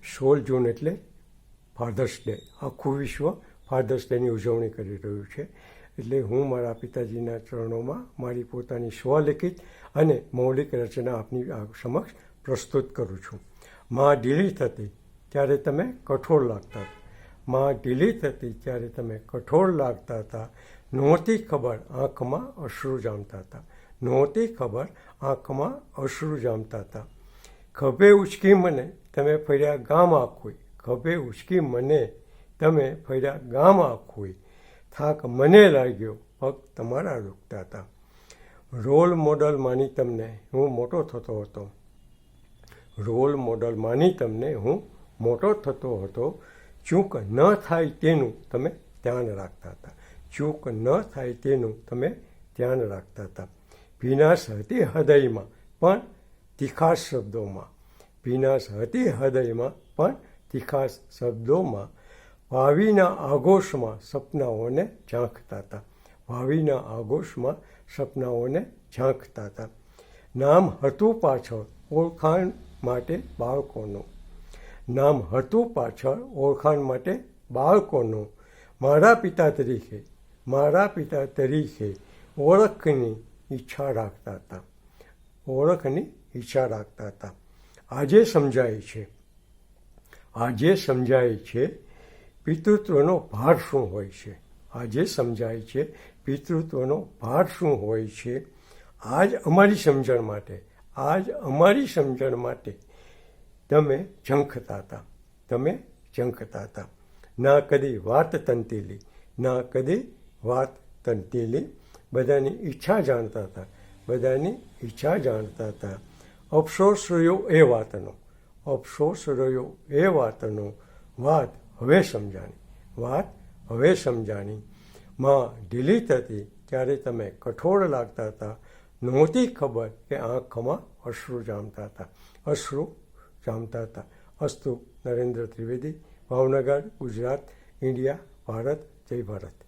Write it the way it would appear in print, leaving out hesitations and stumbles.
16 જૂન એટલે fathers day. આખું વિશ્વ ફાધર્સ ડેની ઉજવણી કરી રહ્યું છે. એટલે હું મારા પિતાજીના ચરણોમાં મારી પોતાની સ્વલિખિત અને મૌલિક રચના આપની સમક્ષ પ્રસ્તુત કરું છું. માં ઢીલી થતી ત્યારે તમે કઠોર લાગતા હતા. માં ઢીલી થતી ત્યારે તમે કઠોર લાગતા હતા. નહોતી ખબર આંખમાં અશ્રુ જામતા હતા. નહોતી ખબર આંખમાં અશ્રુ જામતા હતા. ખભે ઉચકી મને તમે ફર્યા ગામ આખું. ખભે ઉચકી મને તમે ફર્યા ગામ આખું. થાક મને લાગ્યો પગ તમારા દુખતા હતા. રોલ મોડલ માની તમને હું મોટો થતો હતો. રોલ મોડલ માની તમને હું મોટો થતો હતો. ચૂક ન થાય તેનું તમે ધ્યાન રાખતા હતા. ચૂક ન થાય તેનું તમે ધ્યાન રાખતા હતા. ભીનાશ હતી હૃદયમાં પણ તીખાશ શબ્દોમાં. ભીનાશ હતી હૃદયમાં પણ તીખાશ શબ્દોમાં. ભાવિના આઘોષમાં સપનાઓને ઝાંખતા હતા. ભાવિના આઘોષમાં સપનાઓને ઝાંખતા હતા. નામ હતું પાછળ ઓળખાણ માટે બાળકોનું. નામ હતું પાછળ ઓળખાણ માટે બાળકોનું. મારા પિતા તરીકે ઓળખની ઈચ્છા રાખતા હતા. ઓળખની ઈચ્છા રાખતા હતા. આજે સમજાય છે પિતૃત્વનો ભાર શું હોય છે. આજે સમજાય છે પિતૃત્વનો ભાર શું હોય છે. આજ અમારી સમજણ માટે તમે ઝંખતા હતા. તમે ઝંખતા હતા. ના કદી વાત તંતેલી. ના કદી વાત તંતેલી. બધાની ઈચ્છા જાણતા હતા. બધાની ઈચ્છા જાણતા હતા. અફસોસ રહ્યો એ વાતનો. અફસોસ રહ્યો એ વાતનો. વાત હવે સમજાણી. વાત હવે સમજાણી. માં ઢીલી થતી ત્યારે તમે કઠોળ લાગતા હતા. નહોતી ખબર કે આંખમાં અશ્રુ જામતા હતા. અશ્રુ જામતા હતા. અસ્તુ. નરેન્દ્ર ત્રિવેદી, ભાવનગર, ગુજરાત, ઇન્ડિયા, ભારત. જય ભારત.